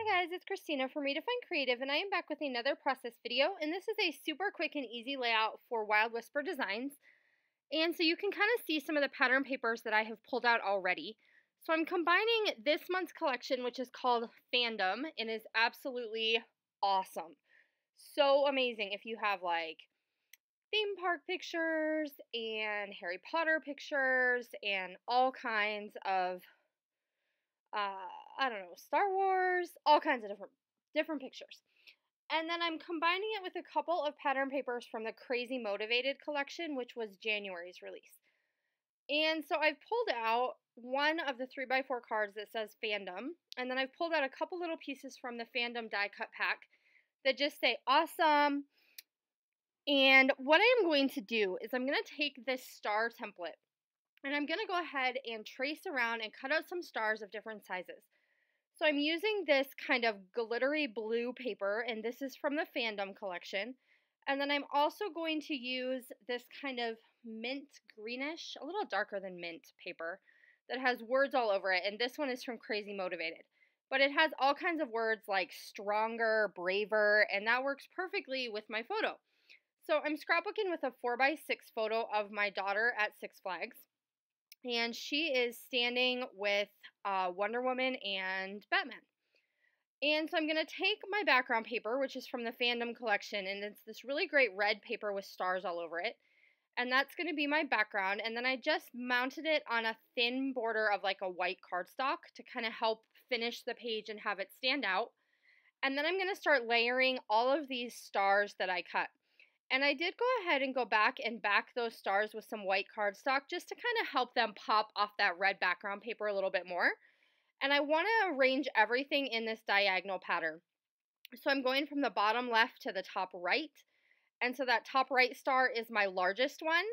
Hi guys, it's Christina from Redefine Creative, and I am back with another process video, and this is a super quick and easy layout for Wild Whisper designs. And so you can kind of see some of the pattern papers that I have pulled out already. So I'm combining this month's collection, which is called FANDOM, and is absolutely awesome. So amazing if you have like theme park pictures and Harry Potter pictures and all kinds of I don't know, Star Wars, all kinds of different pictures. And then I'm combining it with a couple of pattern papers from the Crazy Motivated collection, which was January's release. And so I've pulled out one of the 3x4 cards that says Fandom, and then I've pulled out a couple little pieces from the Fandom die cut pack that just say awesome. And what I am going to do is I'm going to take this star template and I'm going to go ahead and trace around and cut out some stars of different sizes. So I'm using this kind of glittery blue paper, and this is from the Fandom collection. And then I'm also going to use this kind of mint greenish, a little darker than mint paper that has words all over it. And this one is from Crazy Motivated. But it has all kinds of words like stronger, braver, and that works perfectly with my photo. So I'm scrapbooking with a 4x6 photo of my daughter at Six Flags. And she is standing with Wonder Woman and Batman. And so I'm going to take my background paper, which is from the Fandom collection, and it's this really great red paper with stars all over it. And that's going to be my background. And then I just mounted it on a thin border of like a white cardstock to kind of help finish the page and have it stand out. And then I'm going to start layering all of these stars that I cut. And I did go ahead and go back and back those stars with some white cardstock just to kind of help them pop off that red background paper a little bit more. And I want to arrange everything in this diagonal pattern. So I'm going from the bottom left to the top right. And so that top right star is my largest one.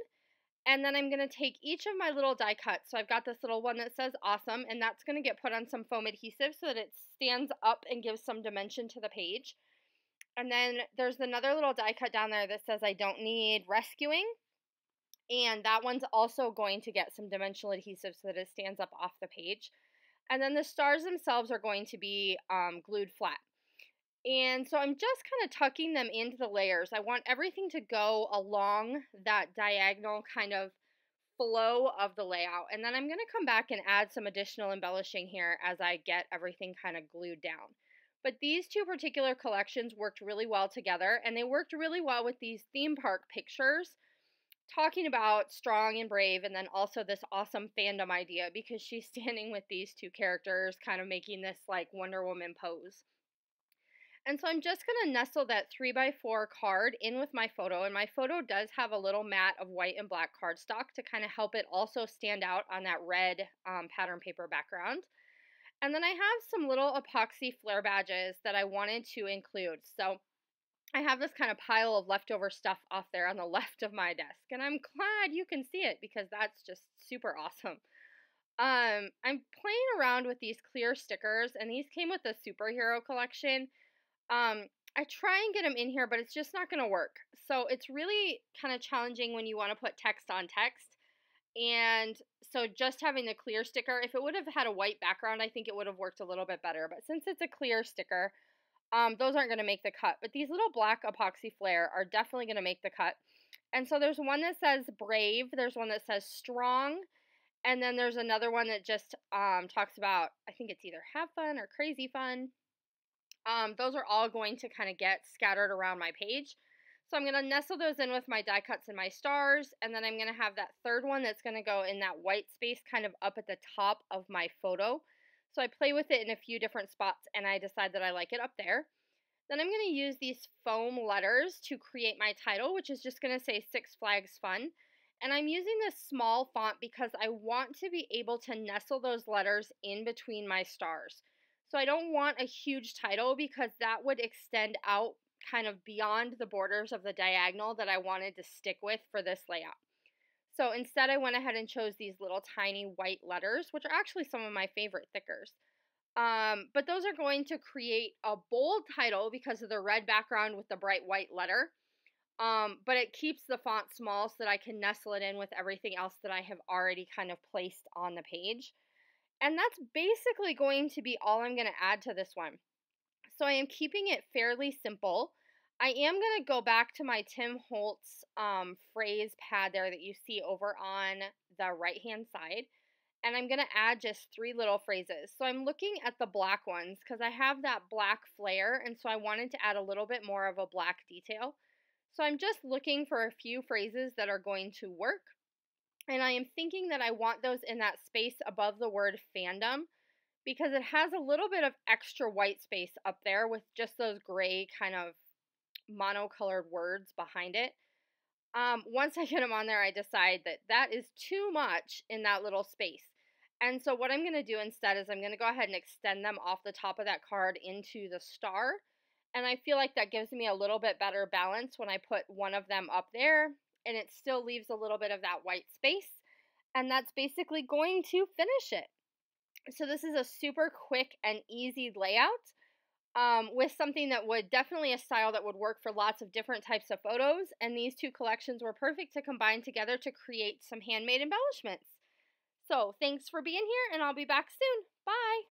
And then I'm going to take each of my little die cuts. So I've got this little one that says awesome, and that's going to get put on some foam adhesive so that it stands up and gives some dimension to the page. And then there's another little die cut down there that says I don't need rescuing. And that one's also going to get some dimensional adhesive so that it stands up off the page. And then the stars themselves are going to be glued flat. And so I'm just kind of tucking them into the layers. I want everything to go along that diagonal kind of flow of the layout. And then I'm going to come back and add some additional embellishing here as I get everything kind of glued down. But these two particular collections worked really well together, and they worked really well with these theme park pictures, talking about strong and brave, and then also this awesome fandom idea because she's standing with these two characters kind of making this like Wonder Woman pose. And so I'm just going to nestle that 3x4 card in with my photo, and my photo does have a little mat of white and black cardstock to kind of help it also stand out on that red pattern paper background. And then I have some little epoxy flare badges that I wanted to include. So I have this kind of pile of leftover stuff off there on the left of my desk. And I'm glad you can see it because that's just super awesome. I'm playing around with these clear stickers, and these came with the superhero collection. I try and get them in here, but it's just not going to work. So it's really kind of challenging when you want to put text on text. And so just having the clear sticker, if it would have had a white background, I think it would have worked a little bit better. But since it's a clear sticker, those aren't going to make the cut. But these little black epoxy flare are definitely going to make the cut. And so there's one that says brave. There's one that says strong. And then there's another one that just talks about, I think it's either have fun or crazy fun. Those are all going to kind of get scattered around my page. So I'm going to nestle those in with my die cuts and my stars, and then I'm going to have that third one that's going to go in that white space kind of up at the top of my photo. So I play with it in a few different spots, and I decide that I like it up there. Then I'm going to use these foam letters to create my title, which is just going to say Six Flags Fun. And I'm using this small font because I want to be able to nestle those letters in between my stars. So I don't want a huge title because that would extend out kind of beyond the borders of the diagonal that I wanted to stick with for this layout. So instead I went ahead and chose these little tiny white letters, which are actually some of my favorite thickers. But those are going to create a bold title because of the red background with the bright white letter. But it keeps the font small so that I can nestle it in with everything else that I have already kind of placed on the page. And that's basically going to be all I'm going to add to this one. So I am keeping it fairly simple. I am going to go back to my Tim Holtz phrase pad there that you see over on the right hand side. And I'm going to add just 3 little phrases. So I'm looking at the black ones because I have that black flare, and so I wanted to add a little bit more of a black detail. So I'm just looking for a few phrases that are going to work. And I am thinking that I want those in that space above the word fandom because it has a little bit of extra white space up there with just those gray kind of monocolored words behind it. Once I get them on there, I decide that that is too much in that little space. And so what I'm going to do instead is I'm going to go ahead and extend them off the top of that card into the star. And I feel like that gives me a little bit better balance when I put one of them up there, and it still leaves a little bit of that white space. And that's basically going to finish it. So this is a super quick and easy layout. With something that would definitely a style that would work for lots of different types of photos, and these 2 collections were perfect to combine together to create some handmade embellishments. So thanks for being here, and I'll be back soon. Bye!